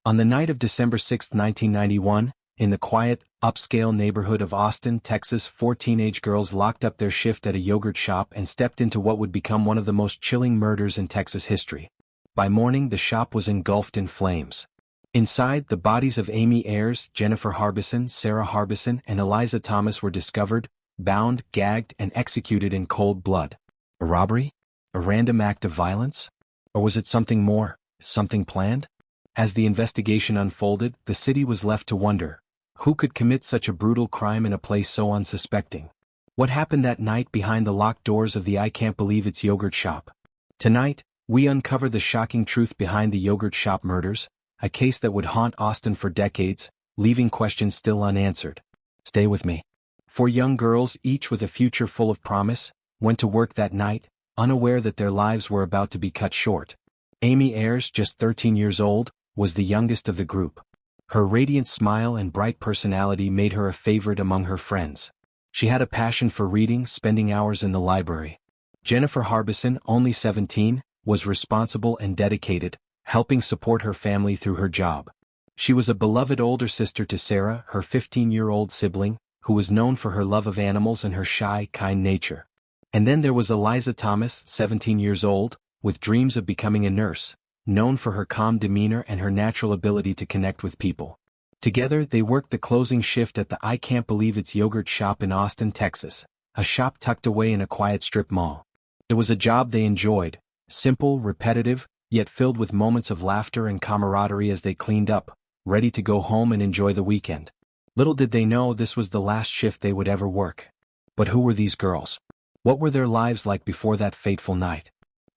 On the night of December 6, 1991, in the quiet, upscale neighborhood of Austin, Texas, 4 teenage girls locked up their shift at a yogurt shop and stepped into what would become one of the most chilling murders in Texas history. By morning, the shop was engulfed in flames. Inside, the bodies of Amy Ayers, Jennifer Harbison, Sarah Harbison, and Eliza Thomas were discovered, bound, gagged, and executed in cold blood. A robbery? A random act of violence? Or was it something more, something planned? As the investigation unfolded, the city was left to wonder, who could commit such a brutal crime in a place so unsuspecting? What happened that night behind the locked doors of the I Can't Believe It's Yogurt Shop? Tonight, we uncover the shocking truth behind the yogurt shop murders, a case that would haunt Austin for decades, leaving questions still unanswered. Stay with me. 4 young girls, each with a future full of promise, went to work that night, unaware that their lives were about to be cut short. Amy Ayers, just 13 years old, was the youngest of the group. Her radiant smile and bright personality made her a favorite among her friends. She had a passion for reading, spending hours in the library. Jennifer Harbison, only 17, was responsible and dedicated, helping support her family through her job. She was a beloved older sister to Sarah, her 15-year-old sibling, who was known for her love of animals and her shy, kind nature. And then there was Eliza Thomas, 17 years old, with dreams of becoming a nurse, known for her calm demeanor and her natural ability to connect with people. Together, they worked the closing shift at the I Can't Believe It's Yogurt Shop in Austin, Texas, a shop tucked away in a quiet strip mall. It was a job they enjoyed, simple, repetitive, yet filled with moments of laughter and camaraderie as they cleaned up, ready to go home and enjoy the weekend. Little did they know this was the last shift they would ever work. But who were these girls? What were their lives like before that fateful night?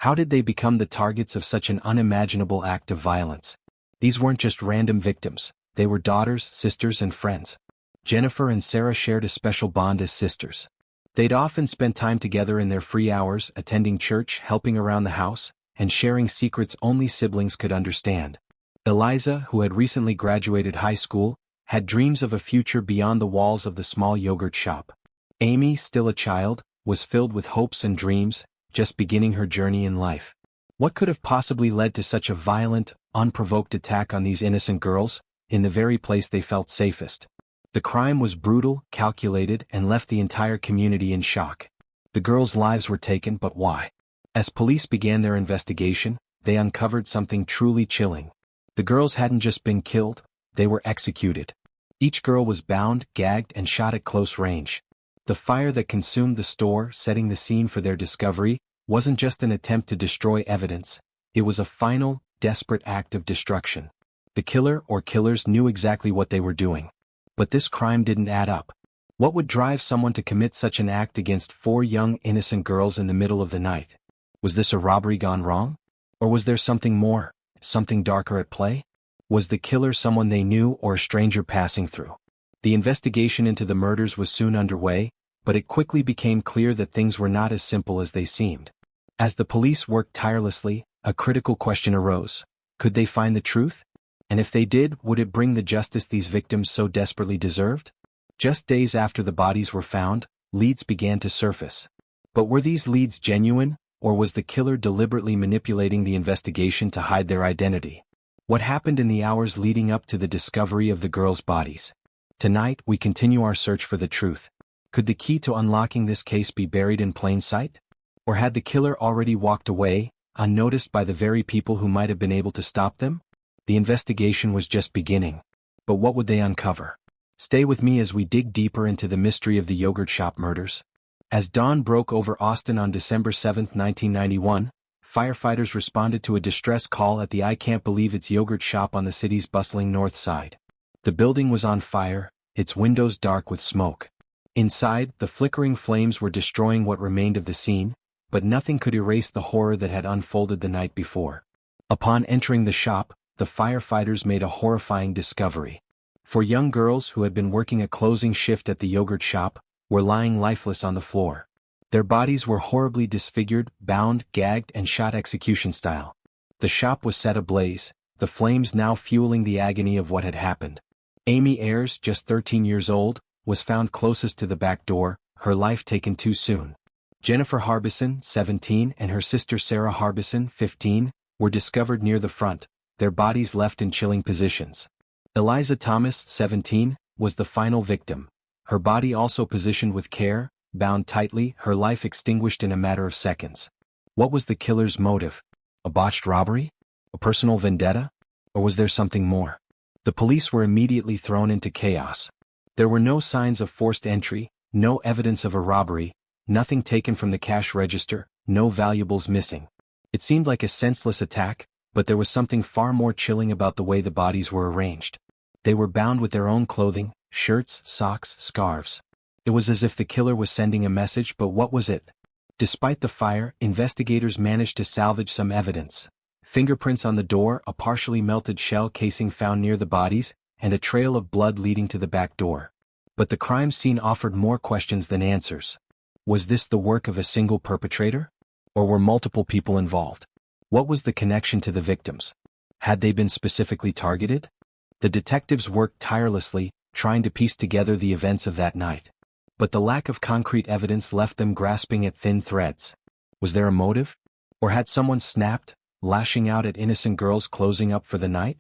How did they become the targets of such an unimaginable act of violence? These weren't just random victims, they were daughters, sisters, and friends. Jennifer and Sarah shared a special bond as sisters. They'd often spent time together in their free hours, attending church, helping around the house, and sharing secrets only siblings could understand. Eliza, who had recently graduated high school, had dreams of a future beyond the walls of the small yogurt shop. Amy, still a child, was filled with hopes and dreams, just beginning her journey in life. What could have possibly led to such a violent, unprovoked attack on these innocent girls, in the very place they felt safest? The crime was brutal, calculated, and left the entire community in shock. The girls' lives were taken, but why? As police began their investigation, they uncovered something truly chilling. The girls hadn't just been killed, they were executed. Each girl was bound, gagged, and shot at close range. The fire that consumed the store, setting the scene for their discovery, wasn't just an attempt to destroy evidence, it was a final, desperate act of destruction. The killer or killers knew exactly what they were doing. But this crime didn't add up. What would drive someone to commit such an act against 4 young, innocent girls in the middle of the night? Was this a robbery gone wrong? Or was there something more, something darker at play? Was the killer someone they knew or a stranger passing through? The investigation into the murders was soon underway, but it quickly became clear that things were not as simple as they seemed. As the police worked tirelessly, a critical question arose. Could they find the truth? And if they did, would it bring the justice these victims so desperately deserved? Just days after the bodies were found, leads began to surface. But were these leads genuine, or was the killer deliberately manipulating the investigation to hide their identity? What happened in the hours leading up to the discovery of the girls' bodies? Tonight, we continue our search for the truth. Could the key to unlocking this case be buried in plain sight? Or had the killer already walked away, unnoticed by the very people who might have been able to stop them? The investigation was just beginning. But what would they uncover? Stay with me as we dig deeper into the mystery of the yogurt shop murders. As dawn broke over Austin on December 7, 1991, firefighters responded to a distress call at the I Can't Believe It's Yogurt Shop on the city's bustling north side. The building was on fire, its windows dark with smoke. Inside, the flickering flames were destroying what remained of the scene, but nothing could erase the horror that had unfolded the night before. Upon entering the shop, the firefighters made a horrifying discovery. 4 young girls who had been working a closing shift at the yogurt shop were lying lifeless on the floor. Their bodies were horribly disfigured, bound, gagged, and shot execution style. The shop was set ablaze, the flames now fueling the agony of what had happened. Amy Ayers, just 13 years old, was found closest to the back door, her life taken too soon. Jennifer Harbison, 17, and her sister Sarah Harbison, 15, were discovered near the front, their bodies left in chilling positions. Eliza Thomas, 17, was the final victim. Her body also positioned with care, bound tightly, her life extinguished in a matter of seconds. What was the killer's motive? A botched robbery? A personal vendetta? Or was there something more? The police were immediately thrown into chaos. There were no signs of forced entry, no evidence of a robbery, nothing taken from the cash register, no valuables missing. It seemed like a senseless attack, but there was something far more chilling about the way the bodies were arranged. They were bound with their own clothing, shirts, socks, scarves. It was as if the killer was sending a message, but what was it? Despite the fire, investigators managed to salvage some evidence. Fingerprints on the door, a partially melted shell casing found near the bodies, and a trail of blood leading to the back door. But the crime scene offered more questions than answers. Was this the work of a single perpetrator? Or were multiple people involved? What was the connection to the victims? Had they been specifically targeted? The detectives worked tirelessly, trying to piece together the events of that night. But the lack of concrete evidence left them grasping at thin threads. Was there a motive? Or had someone snapped, lashing out at innocent girls closing up for the night?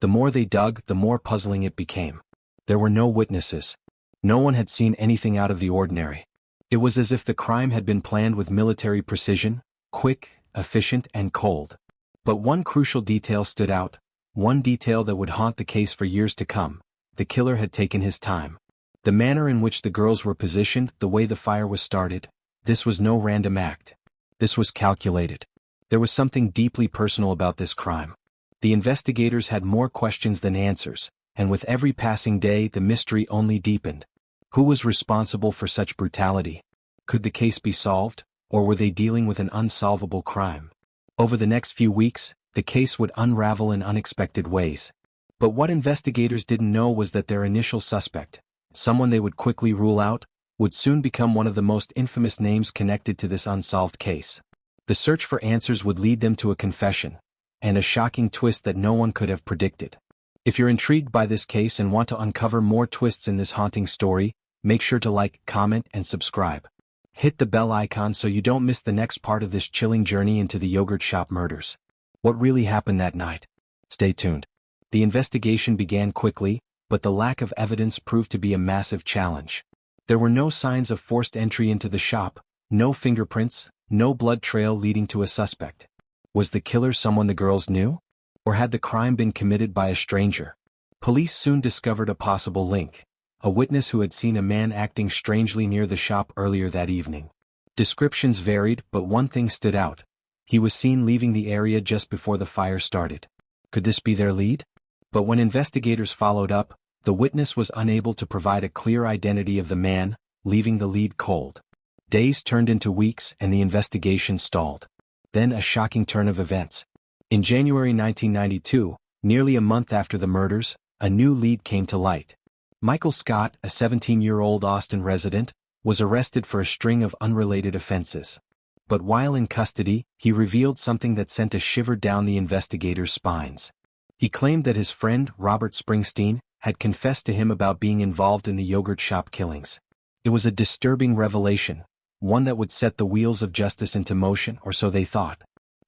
The more they dug, the more puzzling it became. There were no witnesses. No one had seen anything out of the ordinary. It was as if the crime had been planned with military precision, quick, efficient, and cold. But one crucial detail stood out, one detail that would haunt the case for years to come. The killer had taken his time. The manner in which the girls were positioned, the way the fire was started, this was no random act. This was calculated. There was something deeply personal about this crime. The investigators had more questions than answers, and with every passing day the mystery only deepened. Who was responsible for such brutality? Could the case be solved, or were they dealing with an unsolvable crime? Over the next few weeks, the case would unravel in unexpected ways. But what investigators didn't know was that their initial suspect, someone they would quickly rule out, would soon become one of the most infamous names connected to this unsolved case. The search for answers would lead them to a confession, and a shocking twist that no one could have predicted. If you're intrigued by this case and want to uncover more twists in this haunting story, make sure to like, comment, and subscribe. Hit the bell icon so you don't miss the next part of this chilling journey into the yogurt shop murders. What really happened that night? Stay tuned. The investigation began quickly, but the lack of evidence proved to be a massive challenge. There were no signs of forced entry into the shop, no fingerprints, no blood trail leading to a suspect. Was the killer someone the girls knew? Or had the crime been committed by a stranger? Police soon discovered a possible link. A witness who had seen a man acting strangely near the shop earlier that evening. Descriptions varied, but one thing stood out. He was seen leaving the area just before the fire started. Could this be their lead? But when investigators followed up, the witness was unable to provide a clear identity of the man, leaving the lead cold. Days turned into weeks and the investigation stalled. Then a shocking turn of events. In January 1992, nearly a month after the murders, a new lead came to light. Michael Scott, a 17-year-old Austin resident, was arrested for a string of unrelated offenses. But while in custody, he revealed something that sent a shiver down the investigators' spines. He claimed that his friend, Robert Springsteen, had confessed to him about being involved in the yogurt shop killings. It was a disturbing revelation, one that would set the wheels of justice into motion, or so they thought.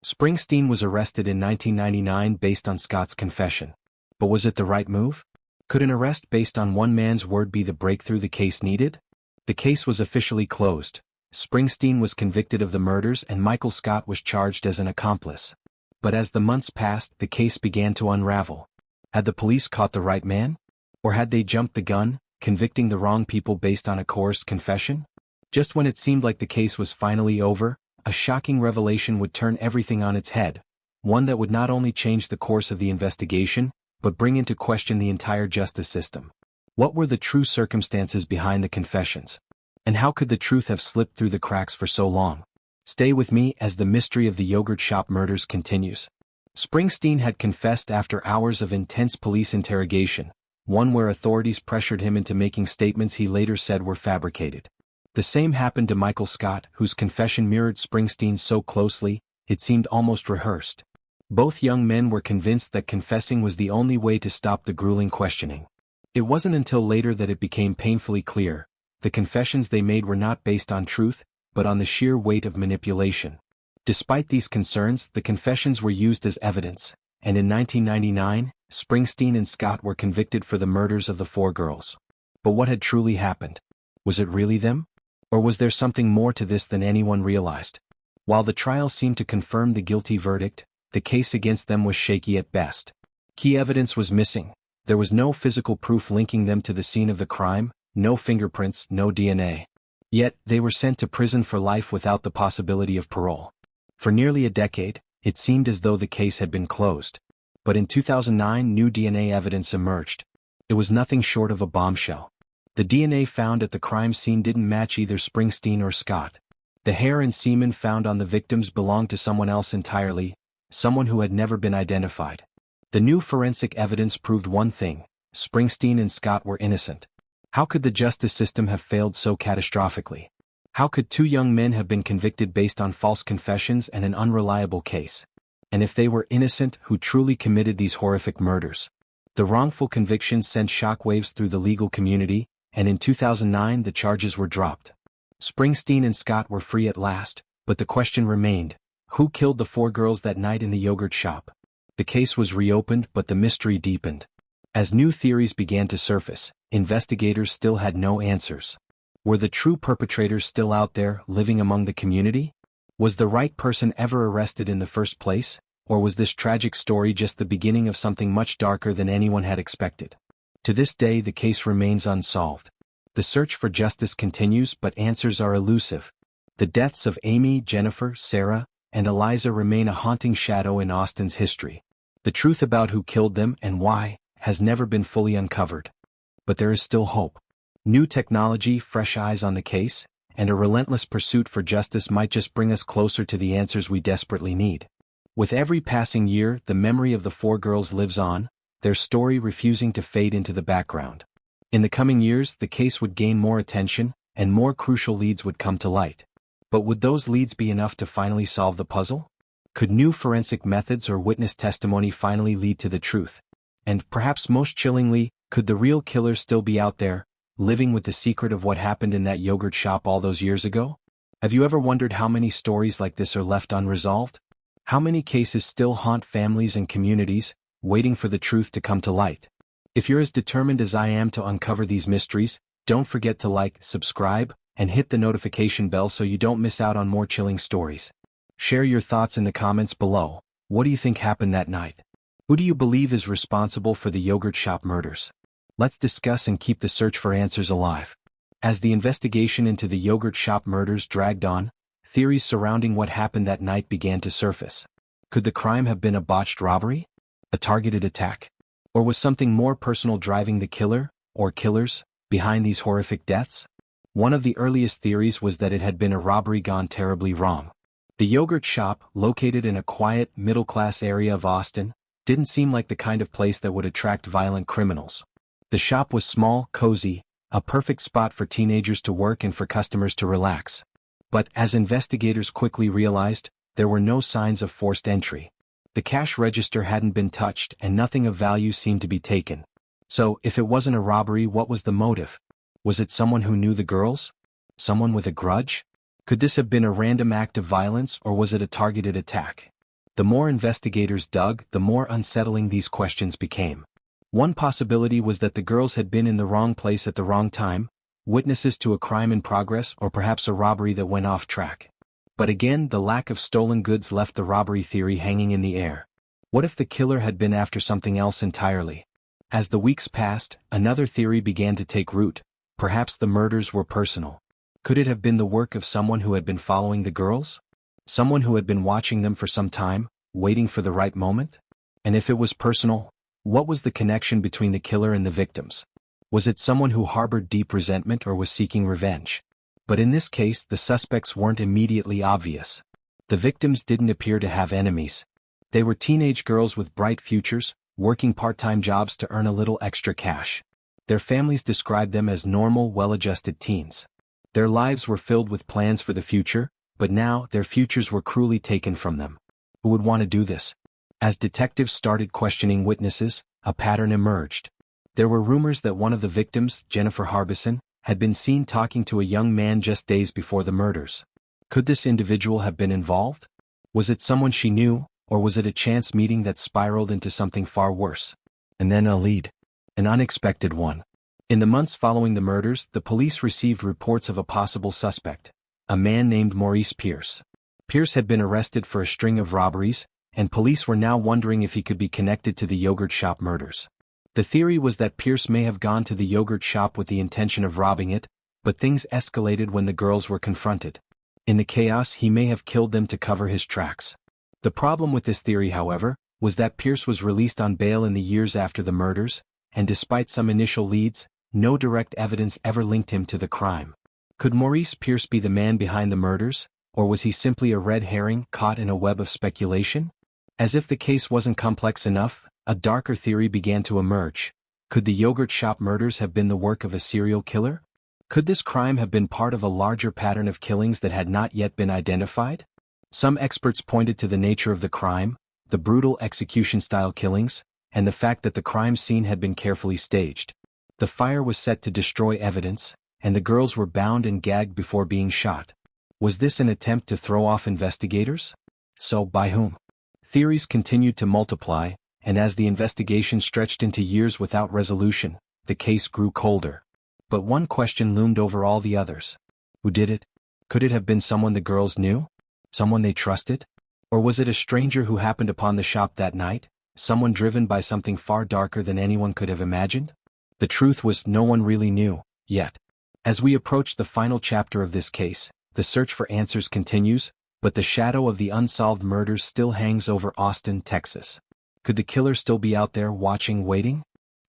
Springsteen was arrested in 1999 based on Scott's confession. But was it the right move? Could an arrest based on one man's word be the breakthrough the case needed? The case was officially closed. Springsteen was convicted of the murders and Michael Scott was charged as an accomplice. But as the months passed, the case began to unravel. Had the police caught the right man? Or had they jumped the gun, convicting the wrong people based on a coerced confession? Just when it seemed like the case was finally over, a shocking revelation would turn everything on its head, one that would not only change the course of the investigation, but bring into question the entire justice system. What were the true circumstances behind the confessions? And how could the truth have slipped through the cracks for so long? Stay with me as the mystery of the yogurt shop murders continues. Springsteen had confessed after hours of intense police interrogation, one where authorities pressured him into making statements he later said were fabricated. The same happened to Michael Scott, whose confession mirrored Springsteen's so closely, it seemed almost rehearsed. Both young men were convinced that confessing was the only way to stop the grueling questioning. It wasn't until later that it became painfully clear. The confessions they made were not based on truth, but on the sheer weight of manipulation. Despite these concerns, the confessions were used as evidence, and in 1999, Springsteen and Scott were convicted for the murders of the 4 girls. But what had truly happened? Was it really them? Or was there something more to this than anyone realized? While the trial seemed to confirm the guilty verdict, the case against them was shaky at best. Key evidence was missing. There was no physical proof linking them to the scene of the crime, no fingerprints, no DNA. Yet, they were sent to prison for life without the possibility of parole. For nearly a decade, it seemed as though the case had been closed. But in 2009, new DNA evidence emerged. It was nothing short of a bombshell. The DNA found at the crime scene didn't match either Springsteen or Scott. The hair and semen found on the victims belonged to someone else entirely, someone who had never been identified. The new forensic evidence proved one thing: Springsteen and Scott were innocent. How could the justice system have failed so catastrophically? How could 2 young men have been convicted based on false confessions and an unreliable case? And if they were innocent, who truly committed these horrific murders? The wrongful convictions sent shockwaves through the legal community, and in 2009 the charges were dropped. Springsteen and Scott were free at last, but the question remained: who killed the 4 girls that night in the yogurt shop? The case was reopened, but the mystery deepened. As new theories began to surface, investigators still had no answers. Were the true perpetrators still out there, living among the community? Was the right person ever arrested in the first place, or was this tragic story just the beginning of something much darker than anyone had expected? To this day, the case remains unsolved. The search for justice continues, but answers are elusive. The deaths of Amy, Jennifer, Sarah, and Eliza remain a haunting shadow in Austin's history. The truth about who killed them and why has never been fully uncovered. But there is still hope. New technology, fresh eyes on the case, and a relentless pursuit for justice might just bring us closer to the answers we desperately need. With every passing year, the memory of the 4 girls lives on, their story refusing to fade into the background. In the coming years, the case would gain more attention, and more crucial leads would come to light. But would those leads be enough to finally solve the puzzle? Could new forensic methods or witness testimony finally lead to the truth? And, perhaps most chillingly, could the real killer still be out there, living with the secret of what happened in that yogurt shop all those years ago? Have you ever wondered how many stories like this are left unresolved? How many cases still haunt families and communities, waiting for the truth to come to light? If you're as determined as I am to uncover these mysteries, don't forget to like, subscribe, and hit the notification bell so you don't miss out on more chilling stories. Share your thoughts in the comments below. What do you think happened that night? Who do you believe is responsible for the yogurt shop murders? Let's discuss and keep the search for answers alive. As the investigation into the yogurt shop murders dragged on, theories surrounding what happened that night began to surface. Could the crime have been a botched robbery? A targeted attack? Or was something more personal driving the killer, or killers, behind these horrific deaths? One of the earliest theories was that it had been a robbery gone terribly wrong. The yogurt shop, located in a quiet, middle-class area of Austin, didn't seem like the kind of place that would attract violent criminals. The shop was small, cozy, a perfect spot for teenagers to work and for customers to relax. But, as investigators quickly realized, there were no signs of forced entry. The cash register hadn't been touched and nothing of value seemed to be taken. So, if it wasn't a robbery, what was the motive? Was it someone who knew the girls? Someone with a grudge? Could this have been a random act of violence, or was it a targeted attack? The more investigators dug, the more unsettling these questions became. One possibility was that the girls had been in the wrong place at the wrong time, witnesses to a crime in progress, or perhaps a robbery that went off track. But again, the lack of stolen goods left the robbery theory hanging in the air. What if the killer had been after something else entirely? As the weeks passed, another theory began to take root. Perhaps the murders were personal. Could it have been the work of someone who had been following the girls? Someone who had been watching them for some time, waiting for the right moment? And if it was personal, what was the connection between the killer and the victims? Was it someone who harbored deep resentment or was seeking revenge? But in this case, the suspects weren't immediately obvious. The victims didn't appear to have enemies. They were teenage girls with bright futures, working part-time jobs to earn a little extra cash. Their families described them as normal, well-adjusted teens. Their lives were filled with plans for the future, but now their futures were cruelly taken from them. Who would want to do this? As detectives started questioning witnesses, a pattern emerged. There were rumors that one of the victims, Jennifer Harbison, had been seen talking to a young man just days before the murders. Could this individual have been involved? Was it someone she knew, Or was it a chance meeting that spiraled into something far worse? And then a lead. An unexpected one. In the months following the murders, the police received reports of a possible suspect, a man named Maurice Pierce. Pierce had been arrested for a string of robberies, and police were now wondering if he could be connected to the yogurt shop murders. The theory was that Pierce may have gone to the yogurt shop with the intention of robbing it, but things escalated when the girls were confronted. In the chaos, he may have killed them to cover his tracks. The problem with this theory, however, was that Pierce was released on bail in the years after the murders, and despite some initial leads, no direct evidence ever linked him to the crime. Could Maurice Pierce be the man behind the murders, or was he simply a red herring caught in a web of speculation? As if the case wasn't complex enough, a darker theory began to emerge. Could the yogurt shop murders have been the work of a serial killer? Could this crime have been part of a larger pattern of killings that had not yet been identified? Some experts pointed to the nature of the crime, the brutal execution-style killings, and the fact that the crime scene had been carefully staged. The fire was set to destroy evidence, and the girls were bound and gagged before being shot. Was this an attempt to throw off investigators? So, by whom? Theories continued to multiply, and as the investigation stretched into years without resolution, the case grew colder. But one question loomed over all the others. Who did it? Could it have been someone the girls knew? Someone they trusted? Or was it a stranger who happened upon the shop that night, someone driven by something far darker than anyone could have imagined? The truth was, no one really knew, yet. As we approach the final chapter of this case, the search for answers continues, but the shadow of the unsolved murders still hangs over Austin, Texas. Could the killer still be out there watching, waiting?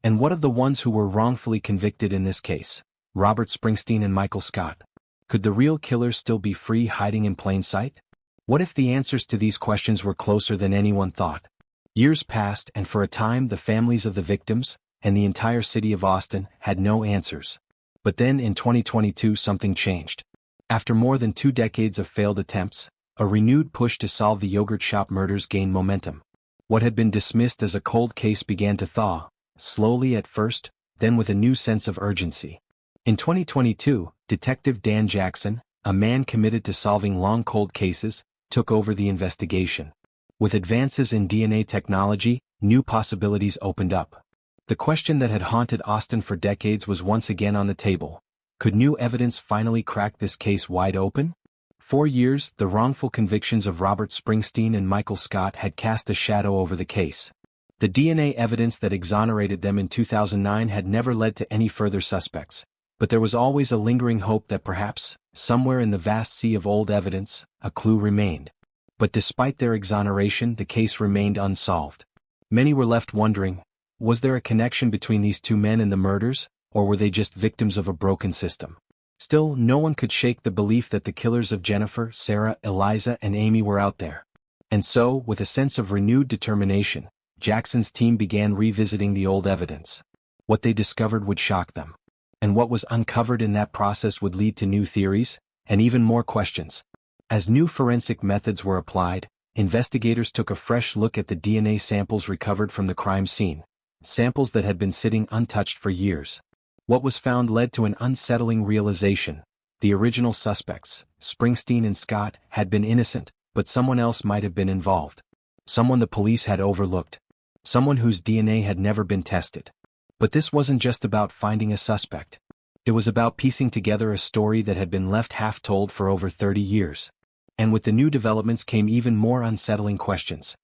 And what of the ones who were wrongfully convicted in this case, Robert Springsteen and Michael Scott? Could the real killers still be free, hiding in plain sight? What if the answers to these questions were closer than anyone thought? Years passed, and for a time the families of the victims, and the entire city of Austin, had no answers. But then in 2022 something changed. After more than 2 decades of failed attempts, a renewed push to solve the yogurt shop murders gained momentum. What had been dismissed as a cold case began to thaw, slowly at first, then with a new sense of urgency. In 2022, Detective Dan Jackson, a man committed to solving long cold cases, took over the investigation. With advances in DNA technology, new possibilities opened up. The question that had haunted Austin for decades was once again on the table. Could new evidence finally crack this case wide open? For years, the wrongful convictions of Robert Springsteen and Michael Scott had cast a shadow over the case. The DNA evidence that exonerated them in 2009 had never led to any further suspects, but there was always a lingering hope that perhaps, somewhere in the vast sea of old evidence, a clue remained. But despite their exoneration, the case remained unsolved. Many were left wondering, was there a connection between these two men and the murders, or were they just victims of a broken system? Still, no one could shake the belief that the killers of Jennifer, Sarah, Eliza, and Amy were out there. And so, with a sense of renewed determination, Jackson's team began revisiting the old evidence. What they discovered would shock them. And what was uncovered in that process would lead to new theories, and even more questions. As new forensic methods were applied, investigators took a fresh look at the DNA samples recovered from the crime scene. Samples that had been sitting untouched for years. What was found led to an unsettling realization. The original suspects, Springsteen and Scott, had been innocent, but someone else might have been involved. Someone the police had overlooked. Someone whose DNA had never been tested. But this wasn't just about finding a suspect. It was about piecing together a story that had been left half-told for over 30 years. And with the new developments came even more unsettling questions.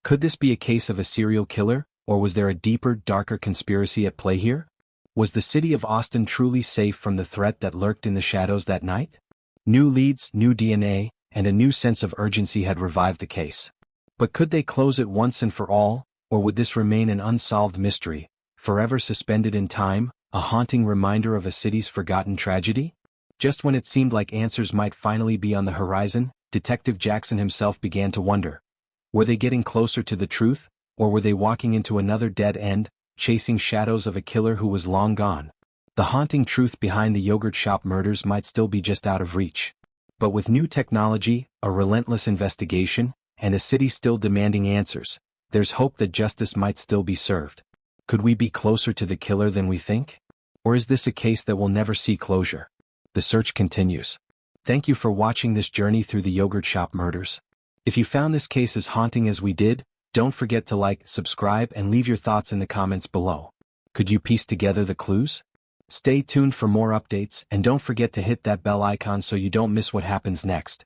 Could this be a case of a serial killer, or was there a deeper, darker conspiracy at play here? Was the city of Austin truly safe from the threat that lurked in the shadows that night? New leads, new DNA, and a new sense of urgency had revived the case. But could they close it once and for all, or would this remain an unsolved mystery, forever suspended in time, a haunting reminder of a city's forgotten tragedy? Just when it seemed like answers might finally be on the horizon, Detective Jackson himself began to wonder. Were they getting closer to the truth, or were they walking into another dead end, chasing shadows of a killer who was long gone? The haunting truth behind the yogurt shop murders might still be just out of reach. But with new technology, a relentless investigation, and a city still demanding answers, there's hope that justice might still be served. Could we be closer to the killer than we think? Or is this a case that will never see closure? The search continues. Thank you for watching this journey through the yogurt shop murders. If you found this case as haunting as we did, don't forget to like, subscribe, and leave your thoughts in the comments below. Could you piece together the clues? Stay tuned for more updates, and don't forget to hit that bell icon so you don't miss what happens next.